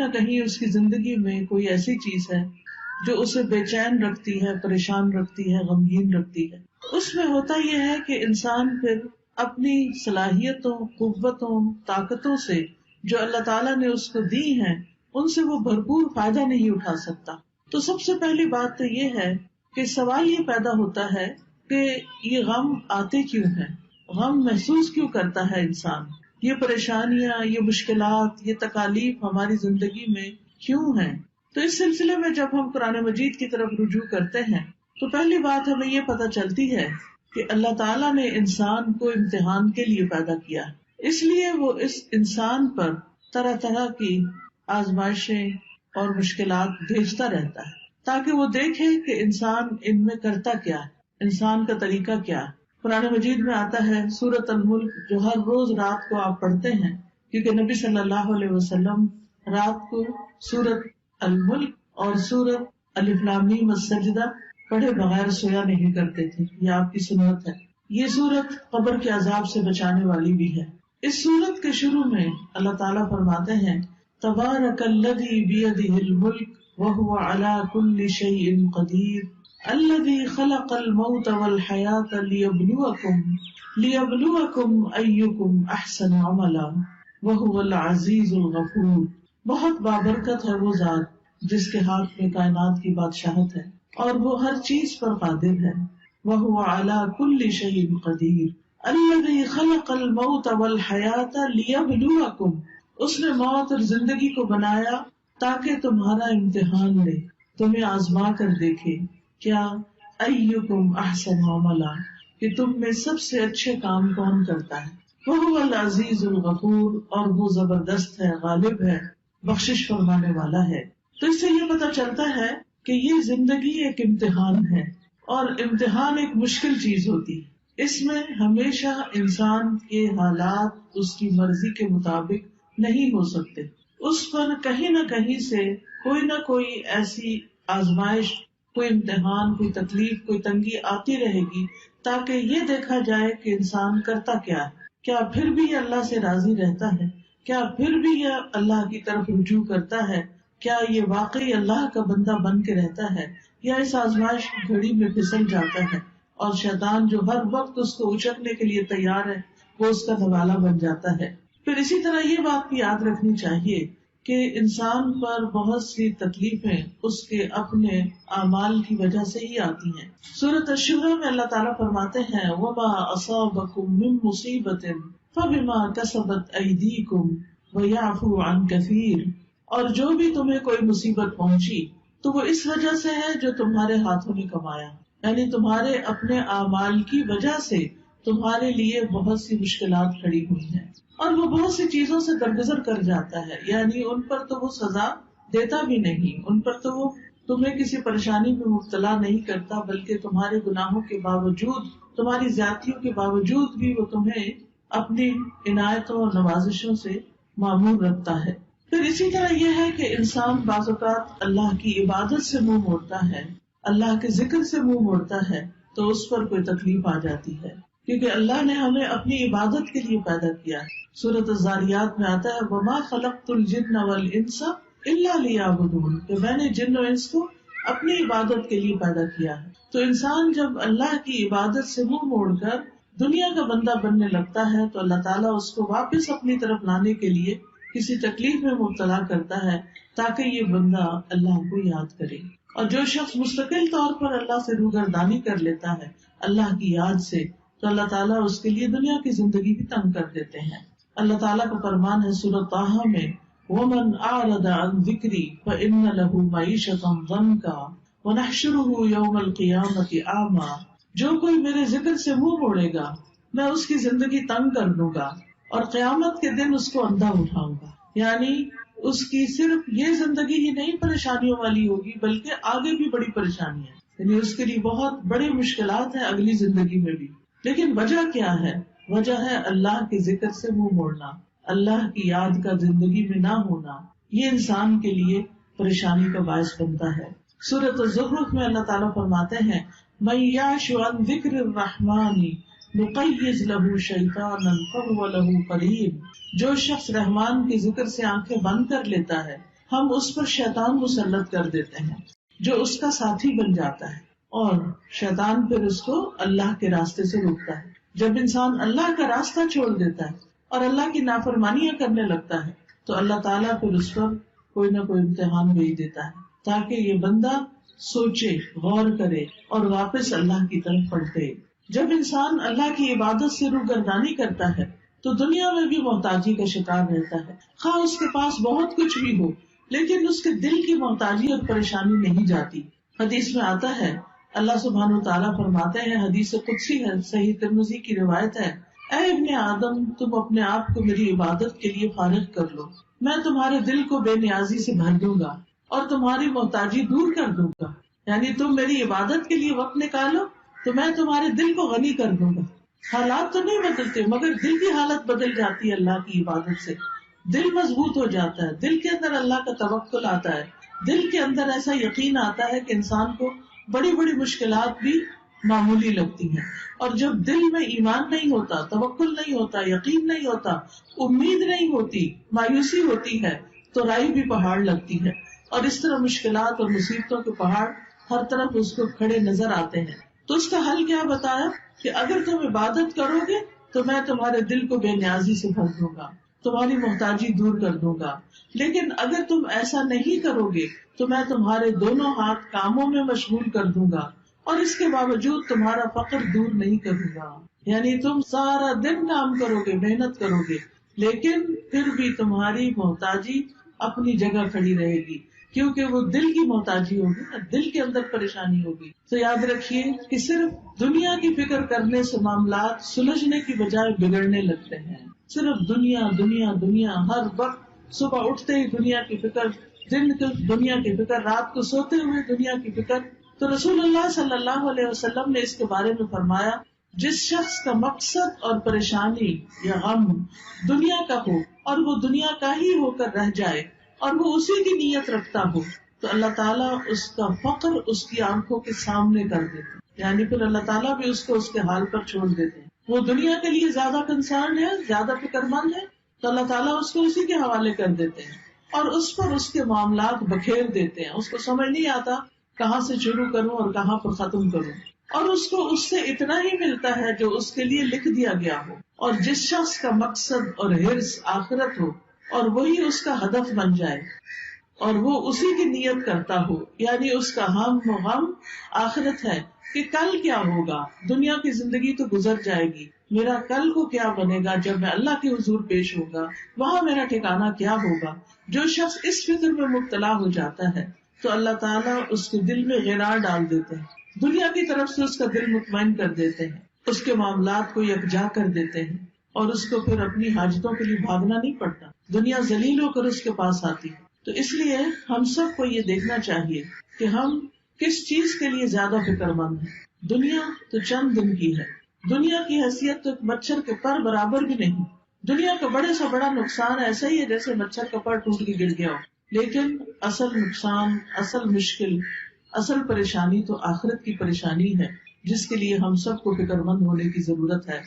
نہ کہیں اس کی زندگی میں کوئی ایسی چیز ہے جو اسے بے چین رکھتی ہے، پریشان رکھتی ہے، غمگین رکھتی ہے. اس میں ہوتا یہ ہے کہ انسان پھر اپنی صلاحیتوں، قوتوں، طاقتوں سے جو اللہ تعالیٰ نے اس کو دی ہیں ان سے وہ بھرپور فائدہ نہیں اٹھا سکتا. تو سب سے پہلی بات تو یہ ہے کہ سوال یہ پیدا ہوتا ہے کہ یہ غم آتے کیوں ہیں، غم محسوس کیوں کرتا ہے انسان، یہ پریشانیاں، یہ مشکلات، یہ تکالیف ہماری زندگی میں کیوں ہیں. تو اس سلسلے میں جب ہم قرآن مجید کی طرف رجوع کرتے ہیں تو پہلی بات ہمیں یہ پتہ چلتی ہے کہ اللہ تعالیٰ نے انسان کو امتحان کے لیے پیدا کیا، اس لیے وہ اس انسان پر طرح طرح کی آزمائشیں اور مشکلات بھیجتا رہتا ہے تاکہ وہ دیکھے کہ انسان ان میں کرتا کیا ہے، انسان کا طریقہ کیا ہے. قرآن مجید میں آتا ہے سورۃ الملک، جو ہر روز رات کو آپ پڑھتے ہیں، کیونکہ نبی صلی اللہ علیہ وسلم رات کو سورۃ الملک اور سورۃ الف لام میم السجدہ پڑھے بغیر سویا نہیں کرتے تھے، یہ آپ کی سنت ہے. یہ سورت قبر کے عذاب سے بچانے والی بھی ہے. اس سورت کے شروع میں اللہ تعالیٰ فرماتے ہیں تبارک الذی بیدہ الملک وہو علی کل شیء قدیر الذی خلق الموت والحیاۃ لیبلوکم ایکم احسن عملا وہو العزیز الغفور. بہت بابرکت ہے وہ ذات جس کے ہاتھ میں کائنات کی بادشاہت ہے اور وہ ہر چیز پر قادر ہے. وَهُوَ عَلَى كُلِّ شَيْءٍ قَدِيرٌ الَّذِي خَلَقَ الْمَوْتَ وَالْحَيَاةَ لِيَبْلُوَكُمْ. اس نے موت اور زندگی کو بنایا تاکہ تمہارا امتحان لے، تمہیں آزما کر دیکھے کیا اَيُّكُمْ أَحْسَنُ عَمَلًا، کہ تم میں سب سے اچھے کام کون کرتا ہے. وَهُوَ الْعَزِيزُ الْغَفُورُ، اور وہ زبردست ہے، غالب ہے، بخشش فرمانے والا ہے. تو اس سے یہ پتہ چلتا ہے کہ یہ زندگی ایک امتحان ہے، اور امتحان ایک مشکل چیز ہوتی ہے. اس میں ہمیشہ انسان کے حالات اس کی مرضی کے مطابق نہیں ہو سکتے. اس پر کہیں نہ کہیں سے کوئی نہ کوئی ایسی آزمائش، کوئی امتحان، کوئی تکلیف، کوئی تنگی آتی رہے گی تاکہ یہ دیکھا جائے کہ انسان کرتا کیا ہے. کیا پھر بھی یہ اللہ سے راضی رہتا ہے؟ کیا پھر بھی یہ اللہ کی طرف رجوع کرتا ہے؟ کیا یہ واقعی اللہ کا بندہ بن کے رہتا ہے، یا اس آزمائش کی گھڑی میں پھسل جاتا ہے اور شیطان جو ہر وقت اس کو اچکنے کے لیے تیار ہے وہ اس کا نوالا بن جاتا ہے. پھر اسی طرح یہ بات بھی یاد رکھنی چاہیے کہ انسان پر بہت سی تکلیفیں اس کے اپنے اعمال کی وجہ سے ہی آتی ہیں. سورۃ الشورى میں اللہ تعالیٰ فرماتے ہیں وَمَا أَصَابَكُم مِّن مُّصِيبَةٍ فَبِمَا كَسَبَتْ أَيْدِيكُمْ وَيَعْفُو عَن كَثِيرٍ. اور جو بھی تمہیں کوئی مصیبت پہنچی تو وہ اس وجہ سے ہے جو تمہارے ہاتھوں نے کمایا، یعنی تمہارے اپنے اعمال کی وجہ سے تمہارے لیے بہت سی مشکلات کھڑی ہوئی ہیں، اور وہ بہت سی چیزوں سے درگزر کر جاتا ہے، یعنی ان پر تو وہ سزا دیتا بھی نہیں، ان پر تو وہ تمہیں کسی پریشانی میں مبتلا نہیں کرتا، بلکہ تمہارے گناہوں کے باوجود، تمہاری زیادتیوں کے باوجود بھی وہ تمہیں اپنی عنایتوں اور نوازشوں سے معمور رکھتا ہے. پھر اسی طرح یہ ہے کہ انسان بعض اوقات اللہ کی عبادت سے منہ موڑتا ہے، اللہ کے ذکر سے منہ موڑتا ہے تو اس پر کوئی تکلیف آ جاتی ہے، کیونکہ اللہ نے ہمیں اپنی عبادت کے لیے پیدا کیا ہے. سورۃ الذاریات میں آتا ہے وَمَا خَلَقْتُ الْجِنَّ وَالْإِنسَ إِلَّا لِيَعْبُدُونِ، کہ میں نے جن و انس کو اپنی عبادت کے لیے پیدا کیا ہے. تو انسان جب اللہ کی عبادت سے منہ موڑ کر دنیا کا بندہ بننے لگتا ہے تو اللہ تعالیٰ اس کو واپس اپنی طرف لانے کے لیے کسی تکلیف میں مبتلا کرتا ہے تاکہ یہ بندہ اللہ کو یاد کرے. اور جو شخص مستقل طور پر اللہ سے روگردانی کر لیتا ہے اللہ کی یاد سے، تو اللہ تعالیٰ اس کے لیے دنیا کی زندگی بھی تنگ کر دیتے ہیں. اللہ تعالیٰ کا فرمان ہے سورۃ طٰہٰ میں وَمَنْ أَعْرَضَ عَنْ ذِكْرِي فَإِنَّ لَهُ مَعِيشَةً ضَنْكًا وَنَحْشُرُهُ يَوْمَ الْقِيَامَةِ أَعْمَىٰ. جو کوئی میرے ذکر سے منہ موڑے گا میں اس کی زندگی تنگ کر دوں گا اور قیامت کے دن اس کو اندھا اٹھاؤں گا. یعنی اس کی صرف یہ زندگی ہی نہیں پریشانیوں والی ہوگی بلکہ آگے بھی بڑی پریشانی ہے، یعنی اس کے لیے بہت بڑی مشکلات ہیں اگلی زندگی میں بھی. لیکن وجہ کیا ہے؟ وجہ ہے اللہ کے ذکر سے منہ موڑنا، اللہ کی یاد کا زندگی میں نہ ہونا. یہ انسان کے لیے پریشانی کا باعث بنتا ہے. سورۃ الزخرف میں اللہ تعالیٰ فرماتے ہیں مَن یعش عن ذکر الرحمن نقیض لہ شیطانا فہو لہ قرین. جو شخص رحمان کے ذکر سے آنکھیں بند کر لیتا ہے، ہم اس پر شیطان مسلط کر دیتے ہیں جو اس کا ساتھی بن جاتا ہے، اور شیطان پھر اس کو اللہ کے راستے سے روکتا ہے۔ جب انسان اللہ کا راستہ چھوڑ دیتا ہے اور اللہ کی نافرمانیاں کرنے لگتا ہے تو اللہ تعالیٰ پھر اس پر کوئی نہ کوئی امتحان بھیج دیتا ہے تاکہ یہ بندہ سوچے، غور کرے اور واپس اللہ کی طرف پلٹے۔ جب انسان اللہ کی عبادت سے روگردانی کرتا ہے تو دنیا میں بھی محتاجی کا شکار رہتا ہے، خواہ اس کے پاس بہت کچھ بھی ہو، لیکن اس کے دل کی محتاجی اور پریشانی نہیں جاتی۔ حدیث میں آتا ہے، اللہ سبحانہ وتعالیٰ فرماتے ہیں، حدیث قدسی ہے، صحیح ترمذی کی روایت ہے، اے ابن آدم، تم اپنے آپ کو میری عبادت کے لیے فارغ کر لو، میں تمہارے دل کو بے نیازی سے بھر دوں گا اور تمہاری محتاجی دور کر دوں گا۔ یعنی تم میری عبادت کے لیے وقت نکالو تو میں تمہارے دل کو غنی کر دوں گا۔ حالات تو نہیں بدلتے مگر دل کی حالت بدل جاتی ہے اللہ کی عبادت سے، دل مضبوط ہو جاتا ہے، دل کے اندر اللہ کا توکل آتا ہے، دل کے اندر ایسا یقین آتا ہے کہ انسان کو بڑی بڑی مشکلات بھی معمولی لگتی ہیں۔ اور جب دل میں ایمان نہیں ہوتا، توکل نہیں ہوتا، یقین نہیں ہوتا، امید نہیں ہوتی، مایوسی ہوتی ہے تو رائی بھی پہاڑ لگتی ہے، اور اس طرح مشکلات اور مصیبتوں کے پہاڑ ہر طرف اس کو کھڑے نظر آتے ہیں۔ تو اس کا حل کیا بتایا کہ اگر تم عبادت کرو گے تو میں تمہارے دل کو بے نیازی سے بھر دوں گا، تمہاری محتاجی دور کر دوں گا، لیکن اگر تم ایسا نہیں کرو گے تو میں تمہارے دونوں ہاتھ کاموں میں مشغول کر دوں گا اور اس کے باوجود تمہارا فقر دور نہیں کروں گا۔ یعنی تم سارا دن کام کرو گے، محنت کرو گے، لیکن پھر بھی تمہاری محتاجی اپنی جگہ کھڑی رہے گی، کیونکہ وہ دل کی محتاجی ہوگی نا، دل کے اندر پریشانی ہوگی۔ تو یاد رکھیے کہ صرف دنیا کی فکر کرنے سے معاملات سلجھنے کی بجائے بگڑنے لگتے ہیں۔ صرف دنیا دنیا دنیا، ہر وقت صبح اٹھتے ہی دنیا کی فکر، دن کو دنیا کی فکر، رات کو سوتے ہوئے دنیا کی فکر۔ تو رسول اللہ صلی اللہ علیہ وسلم نے اس کے بارے میں فرمایا، جس شخص کا مقصد اور پریشانی یا غم دنیا کا ہو اور وہ دنیا کا ہی ہو کر رہ جائے اور وہ اسی کی نیت رکھتا ہو تو اللہ تعالیٰ اس کا فقر اس کی آنکھوں کے سامنے کر دیتے، یعنی پھر اللہ تعالیٰ بھی اس کو اس کے حال پر چھوڑ دیتے ہیں۔ وہ دنیا کے لیے زیادہ کنسرن ہے، زیادہ فکر مند ہے تو اللہ تعالیٰ اس کو اسی کے حوالے کر دیتے ہیں اور اس پر اس کے معاملات بکھیر دیتے ہیں۔ اس کو سمجھ نہیں آتا کہاں سے شروع کروں اور کہاں پر ختم کروں، اور اس کو اس سے اتنا ہی ملتا ہے جو اس کے لیے لکھ دیا گیا ہو۔ اور جس شخص کا مقصد اور حرص آخرت ہو اور وہی اس کا ہدف بن جائے اور وہ اسی کی نیت کرتا ہو، یعنی اس کا ہم و غم آخرت ہے کہ کل کیا ہوگا، دنیا کی زندگی تو گزر جائے گی، میرا کل کو کیا بنے گا جب میں اللہ کے حضور پیش ہوگا، وہاں میرا ٹھکانہ کیا ہوگا۔ جو شخص اس فکر میں مبتلا ہو جاتا ہے تو اللہ تعالیٰ اس کے دل میں غرار ڈال دیتے ہیں، دنیا کی طرف سے اس کا دل مطمئن کر دیتے ہیں، اس کے معاملات کو یکجا کر دیتے ہیں اور اس کو پھر اپنی حاجتوں کے لیے بھاگنا نہیں پڑتا، دنیا ذلیل ہو کر اس کے پاس آتی ہے۔ تو اس لیے ہم سب کو یہ دیکھنا چاہیے کہ ہم کس چیز کے لیے زیادہ فکر مند ہیں۔ دنیا تو چند دن کی ہے، دنیا کی حیثیت تو ایک مچھر کے پر برابر بھی نہیں۔ دنیا کا بڑے سے بڑا نقصان ایسا ہی ہے جیسے مچھر کا پر ٹوٹ کے گر گیا ہو، لیکن اصل نقصان، اصل مشکل، اصل پریشانی تو آخرت کی پریشانی ہے جس کے لیے ہم سب کو فکر مند ہونے کی ضرورت ہے۔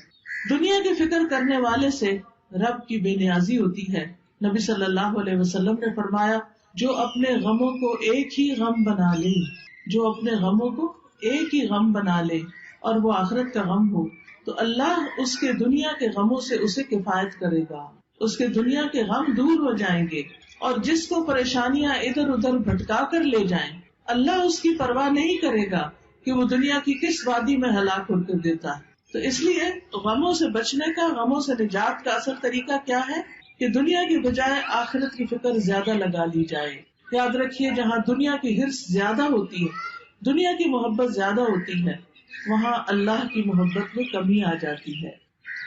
دنیا کی فکر کرنے والے سے رب کی بے نیازی ہوتی ہے۔ نبی صلی اللہ علیہ وسلم نے فرمایا، جو اپنے غموں کو ایک ہی غم بنا لے، جو اپنے غموں کو ایک ہی غم بنا لے اور وہ آخرت کا غم ہو تو اللہ اس کے دنیا کے غموں سے اسے کفایت کرے گا، اس کے دنیا کے غم دور ہو جائیں گے۔ اور جس کو پریشانیاں ادھر ادھر بھٹکا کر لے جائیں، اللہ اس کی پرواہ نہیں کرے گا کہ وہ دنیا کی کس وادی میں ہلاک ہو کر دیتا ہے۔ تو اس لیے غموں سے بچنے کا، غموں سے نجات کا اصل طریقہ کیا ہے کہ دنیا کی بجائے آخرت کی فکر زیادہ لگا لی جائے۔ یاد رکھیے، جہاں دنیا کی حرص زیادہ ہوتی ہے، دنیا کی محبت زیادہ ہوتی ہے، وہاں اللہ کی محبت میں کمی آ جاتی ہے،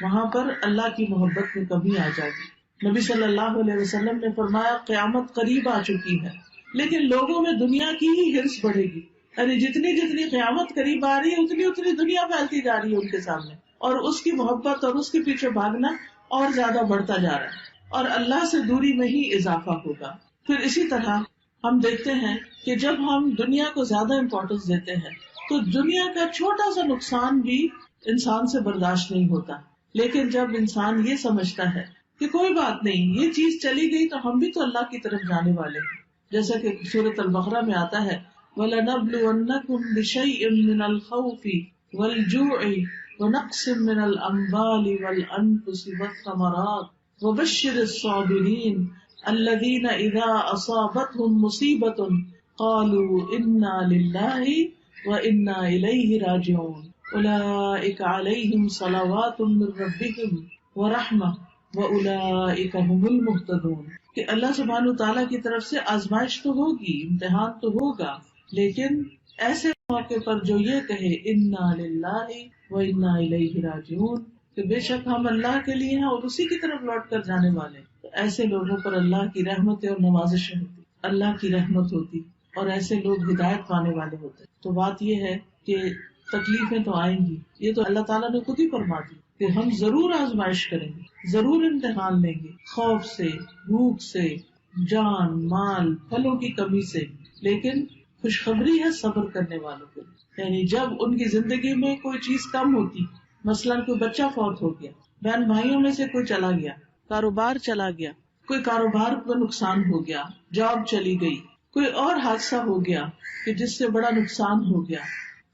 وہاں پر اللہ کی محبت میں کمی آ جاتی۔ نبی صلی اللہ علیہ وسلم نے فرمایا، قیامت قریب آ چکی ہے لیکن لوگوں میں دنیا کی ہی حرص بڑھے گی، یعنی جتنی جتنی قیامت قریب آ رہی ہے اتنی اتنی دنیا پھیلتی جا رہی ہے ان کے سامنے، اور اس کی محبت اور اس کے پیچھے بھاگنا اور زیادہ بڑھتا جا رہا ہے اور اللہ سے دوری میں ہی اضافہ ہوگا۔ پھر اسی طرح ہم دیکھتے ہیں کہ جب ہم دنیا کو زیادہ امپورٹنس دیتے ہیں تو دنیا کا چھوٹا سا نقصان بھی انسان سے برداشت نہیں ہوتا، لیکن جب انسان یہ سمجھتا ہے کہ کوئی بات نہیں، یہ چیز چلی گئی تو ہم بھی تو اللہ کی طرف جانے والے ہیں، جیسا کہ سورۃ البقرہ میں آتا ہے وَلَنَبْلُوَنَّكُمْ بِشَيْءٍ مِّنَ الْخَوْفِ وَالْجُوعِ وَنَقْصٍ مِّنَ الْأَمْوَالِ وَالْأَنفُسِ وَالثَّمَرَاتِ وَبَشِّرِ الصَّابِرِينَ الَّذِينَ إِذَا أَصَابَتْهُم مُّصِيبَةٌ قَالُوا إِنَّا لِلَّهِ وَإِنَّا إِلَيْهِ رَاجِعُونَ أُولَٰئِكَ عَلَيْهِمْ صَلَوَاتٌ مِّن رَّبِّهِمْ وَرَحْمَةٌ وَأُولَٰئِكَ هُمُ الْمُهْتَدُونَ کہ اللہ سبحانہ تعالیٰ کی طرف سے آزمائش تو ہوگی، امتحان تو ہوگا، لیکن ایسے موقع پر جو یہ کہے انا للہ و انا الیہ راجعون کہ بے شک ہم اللہ کے لیے ہیں اور اسی کی طرف لوٹ کر جانے والے، تو ایسے لوگوں پر اللہ کی رحمت اور نوازشیں ہوتی، اللہ کی رحمت ہوتی اور ایسے لوگ ہدایت پانے والے ہوتے۔ تو بات یہ ہے کہ تکلیفیں تو آئیں گی، یہ تو اللہ تعالیٰ نے خود ہی فرما دی کہ ہم ضرور آزمائش کریں گے، ضرور امتحان لیں گے، خوف سے، بھوک سے، جان مال پھلوں کی کمی سے، لیکن خوشخبری ہے صبر کرنے والوں کے لیے۔ یعنی جب ان کی زندگی میں کوئی چیز کم ہوتی، مثلاً کوئی بچہ فوت ہو گیا، بہن بھائیوں میں سے کوئی چلا گیا، کاروبار چلا گیا، کوئی کاروبار میں نقصان ہو گیا، جاب چلی گئی، کوئی اور حادثہ ہو گیا کہ جس سے بڑا نقصان ہو گیا،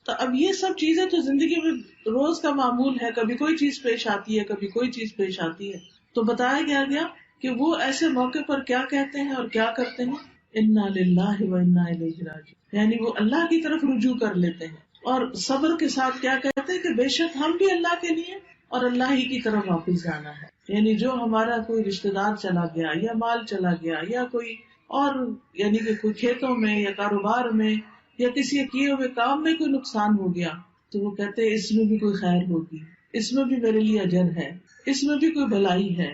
تو اب یہ سب چیزیں تو زندگی میں روز کا معمول ہے، کبھی کوئی چیز پیش آتی ہے، کبھی کوئی چیز پیش آتی ہے۔ تو بتایا گیا کہ وہ ایسے موقع پر کیا کہتے ہیں اور کیا کرتے ہیں، انا للہ و انا الیہ راجعون، یعنی وہ اللہ کی طرف رجوع کر لیتے ہیں اور صبر کے ساتھ کیا کہتے ہیں کہ بے شک ہم بھی اللہ کے لیے اور اللہ ہی کی طرف واپس جانا ہے۔ یعنی جو ہمارا کوئی رشتہ دار چلا گیا یا مال چلا گیا یا کوئی اور یعنی کہ کوئی کھیتوں میں یا کاروبار میں یا کسی کیے ہوئے کام میں کوئی نقصان ہو گیا، تو وہ کہتے ہیں اس میں بھی کوئی خیر ہوگی، اس میں بھی میرے لیے اجر ہے، اس میں بھی کوئی بھلائی ہے،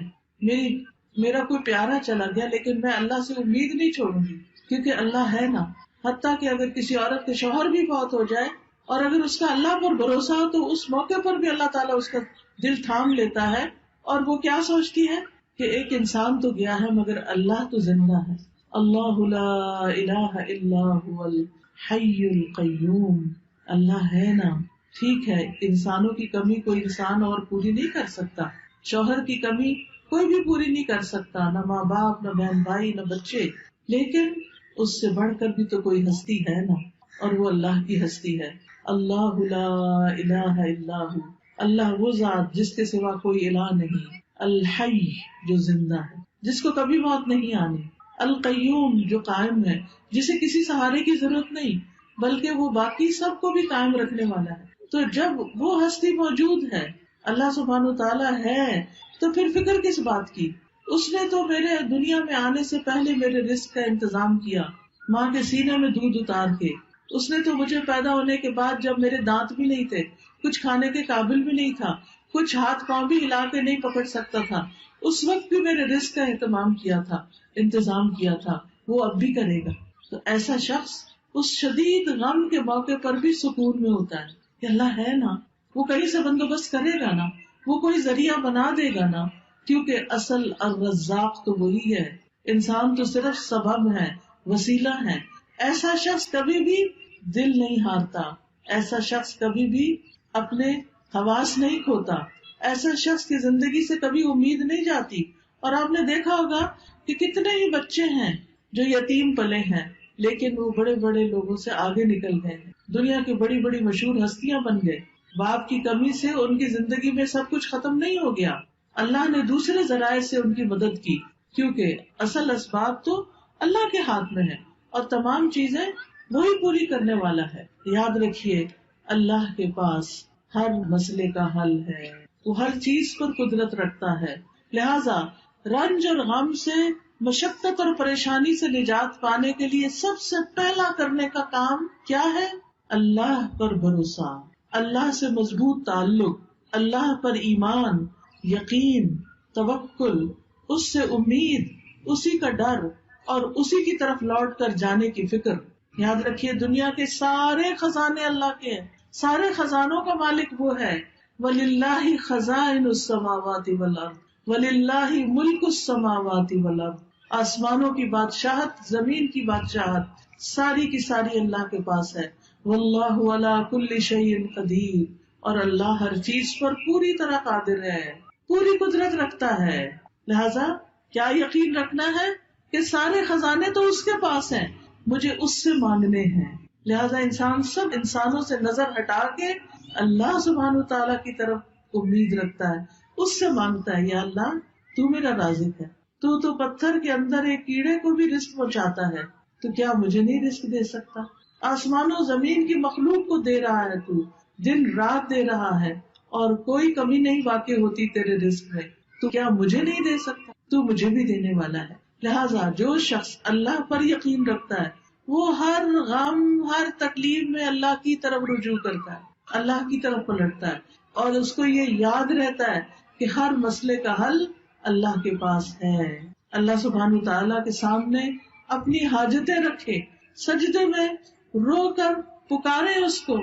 میرا کوئی پیارا چلا گیا لیکن میں اللہ سے امید نہیں چھوڑوں گی کیونکہ اللہ ہے نا۔ حتیٰ کہ اگر کسی عورت کے شوہر بھی فوت ہو جائے اور اگر اس کا اللہ پر بھروسہ ہو تو اس موقع پر بھی اللہ تعالیٰ اس کا دل تھام لیتا ہے، اور وہ کیا سوچتی ہے کہ ایک انسان تو گیا ہے مگر اللہ تو زندہ ہے۔ اللہ لا الہ الا هو الحی القیوم، اللہ ہے نا۔ ٹھیک ہے انسانوں کی کمی کوئی انسان اور پوری نہیں کر سکتا، شوہر کی کمی کوئی بھی پوری نہیں کر سکتا، نہ ماں باپ، نہ بہن بھائی، نہ بچے، لیکن اس سے بڑھ کر بھی تو کوئی ہستی ہے نا، اور وہ اللہ کی ہستی ہے۔ اللہ لا الہ الا ہو، اللہ وہ ذات جس کے سوا کوئی الہ نہیں، الحی جو زندہ ہے، جس کو کبھی موت نہیں آنی، القیوم جو قائم ہے، جسے کسی سہارے کی ضرورت نہیں بلکہ وہ باقی سب کو بھی قائم رکھنے والا ہے۔ تو جب وہ ہستی موجود ہے، اللہ سبحانہ وتعالیٰ ہے، تو پھر فکر کس بات کی؟ اس نے تو میرے دنیا میں آنے سے پہلے میرے رزق کا انتظام کیا، ماں کے سینے میں دودھ اتار کے۔ اس نے تو مجھے پیدا ہونے کے بعد جب میرے دانت بھی نہیں تھے، کچھ کھانے کے قابل بھی نہیں تھا، کچھ ہاتھ پاؤں بھی ہلا کے نہیں پکڑ سکتا تھا، اس وقت بھی میرے رزق کا اہتمام کیا تھا، انتظام کیا تھا، وہ اب بھی کرے گا۔ تو ایسا شخص اس شدید غم کے موقع پر بھی سکون میں ہوتا ہے کہ اللہ ہے نا، وہ کہیں سے بندوبست کرے گا نا، وہ کوئی ذریعہ بنا دے گا نا، کیونکہ اصل الرزاق تو وہی ہے، انسان تو صرف سبب ہے، وسیلہ ہے۔ ایسا شخص کبھی بھی دل نہیں ہارتا، ایسا شخص کبھی بھی اپنے حواس نہیں کھوتا، ایسا شخص کی زندگی سے کبھی امید نہیں جاتی۔ اور آپ نے دیکھا ہوگا کہ کتنے ہی بچے ہیں جو یتیم پلے ہیں لیکن وہ بڑے بڑے لوگوں سے آگے نکل گئے، دنیا کی بڑی بڑی مشہور ہستیاں بن گئے۔ باپ کی کمی سے ان کی زندگی میں سب کچھ ختم نہیں ہو گیا، اللہ نے دوسرے ذرائع سے ان کی مدد کی، کیونکہ اصل اسباب تو اللہ کے ہاتھ میں ہے اور تمام چیزیں وہی پوری کرنے والا ہے۔ یاد رکھیے اللہ کے پاس ہر مسئلے کا حل ہے، وہ ہر چیز پر قدرت رکھتا ہے۔ لہذا رنج اور غم سے، مشقت اور پریشانی سے نجات پانے کے لیے سب سے پہلا کرنے کا کام کیا ہے؟ اللہ پر بھروسہ، اللہ سے مضبوط تعلق، اللہ پر ایمان، یقین، توکل، اس سے امید، اسی کا ڈر اور اسی کی طرف لوٹ کر جانے کی فکر۔ یاد رکھیے دنیا کے سارے خزانے اللہ کے ہیں، سارے خزانوں کا مالک وہ ہے۔ وَلِلَّهِ خَزَائِنُ السَّمَاوَاتِ وَالْأَرْضِ وَلِلَّهِ مُلْكُ السَّمَاوَاتِ وَالْأَرْضِ، آسمانوں کی بادشاہت، زمین کی بادشاہت ساری کی ساری اللہ کے پاس ہے۔ وَاللَّهُ عَلَى كُلِّ شَيْءٍ قَدِيرٌ، اور اللہ ہر چیز پر پوری طرح قادر ہے، پوری قدرت رکھتا ہے۔ لہذا کیا یقین رکھنا ہے کہ سارے خزانے تو اس کے پاس ہیں، مجھے اس سے مانگنے ہیں. لہذا انسان سب انسانوں سے نظر ہٹا کے اللہ سبحانہ تعالیٰ کی طرف امید رکھتا ہے، اس سے مانگتا ہے، یا اللہ تو میرا رازق ہے، تو پتھر کے اندر ایک کیڑے کو بھی رزق پہنچاتا ہے، تو کیا مجھے نہیں رزق دے سکتا؟ آسمان و زمین کی مخلوق کو دے رہا ہے، تو دن رات دے رہا ہے اور کوئی کمی نہیں واقع ہوتی تیرے رزق میں، تو کیا مجھے نہیں دے سکتا؟ تو مجھے بھی دینے والا ہے. لہٰذا جو شخص اللہ پر یقین رکھتا ہے وہ ہر غم ہر تکلیف میں اللہ کی طرف رجوع کرتا ہے، اللہ کی طرف پلٹتا ہے، اور اس کو یہ یاد رہتا ہے کہ ہر مسئلے کا حل اللہ کے پاس ہے. اللہ سبحانہ تعالیٰ کے سامنے اپنی حاجتیں رکھے، سجدے میں رو کر پکارے اس کو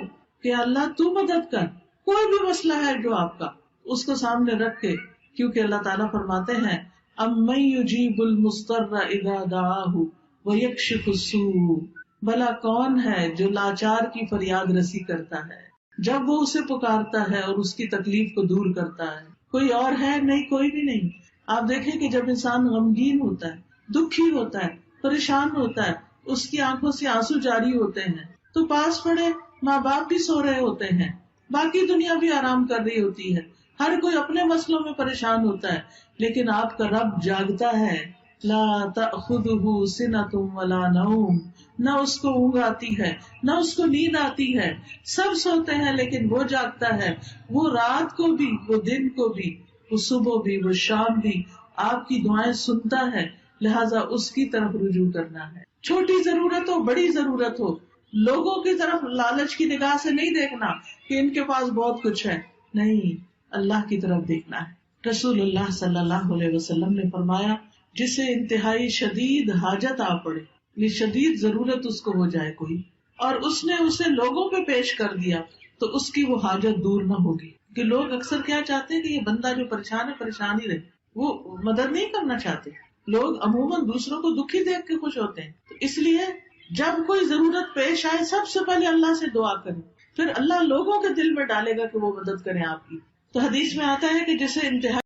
کہ اللہ تو مدد کر. کوئی بھی مسئلہ ہے جو آپ کا، اس کو سامنے رکھ کے، کیونکہ اللہ تعالیٰ فرماتے ہیں اَمَّن يُجِيبُ الْمُضْطَرَّ إِذَا دَعَاهُ وَيَكْشِفُ السُّوءَ، بھلا کون ہے جو لاچار کی فریاد رسی کرتا ہے جب وہ اسے پکارتا ہے اور اس کی تکلیف کو دور کرتا ہے. کوئی اور ہے؟ نہیں، کوئی بھی نہیں. آپ دیکھیں کہ جب انسان غمگین ہوتا ہے، دکھی ہوتا ہے، پریشان ہوتا ہے، اس کی آنکھوں سے آنسو جاری ہوتے ہیں، تو پاس پڑے ماں باپ بھی سو رہے ہوتے ہیں، باقی دنیا بھی آرام کر رہی ہوتی ہے، ہر کوئی اپنے مسئلوں میں پریشان ہوتا ہے، لیکن آپ کا رب جاگتا ہے. لا تأخذہ سنۃ ولا نوم، نہ اس کو اونگ آتی ہے نہ اس کو نیند آتی ہے. سب سوتے ہیں لیکن وہ جاگتا ہے. وہ رات کو بھی، وہ دن کو بھی، وہ صبح بھی، وہ شام بھی آپ کی دعائیں سنتا ہے. لہٰذا اس کی طرف رجوع کرنا ہے. چھوٹی ضرورت ہو، بڑی ضرورت ہو، لوگوں کی طرف لالچ کی نگاہ سے نہیں دیکھنا کہ ان کے پاس بہت کچھ ہے، نہیں، اللہ کی طرف دیکھنا ہے. رسول اللہ صلی اللہ علیہ وسلم نے فرمایا جسے انتہائی شدید حاجت آ پڑے، یہ شدید ضرورت اس کو ہو جائے کوئی، اور اس نے اسے لوگوں پہ پیش کر دیا تو اس کی وہ حاجت دور نہ ہوگی. کہ لوگ اکثر کیا چاہتے ہیں کہ یہ بندہ جو پریشان ہے پریشان ہی رہے، وہ مدد نہیں کرنا چاہتے. لوگ عموماً دوسروں کو دکھی دیکھ کے خوش ہوتے ہیں. تو اس لیے جب کوئی ضرورت پیش آئے سب سے پہلے اللہ سے دعا کریں، پھر اللہ لوگوں کے دل میں ڈالے گا کہ وہ مدد کریں آپ کی. تو حدیث میں آتا ہے کہ جسے انتہائی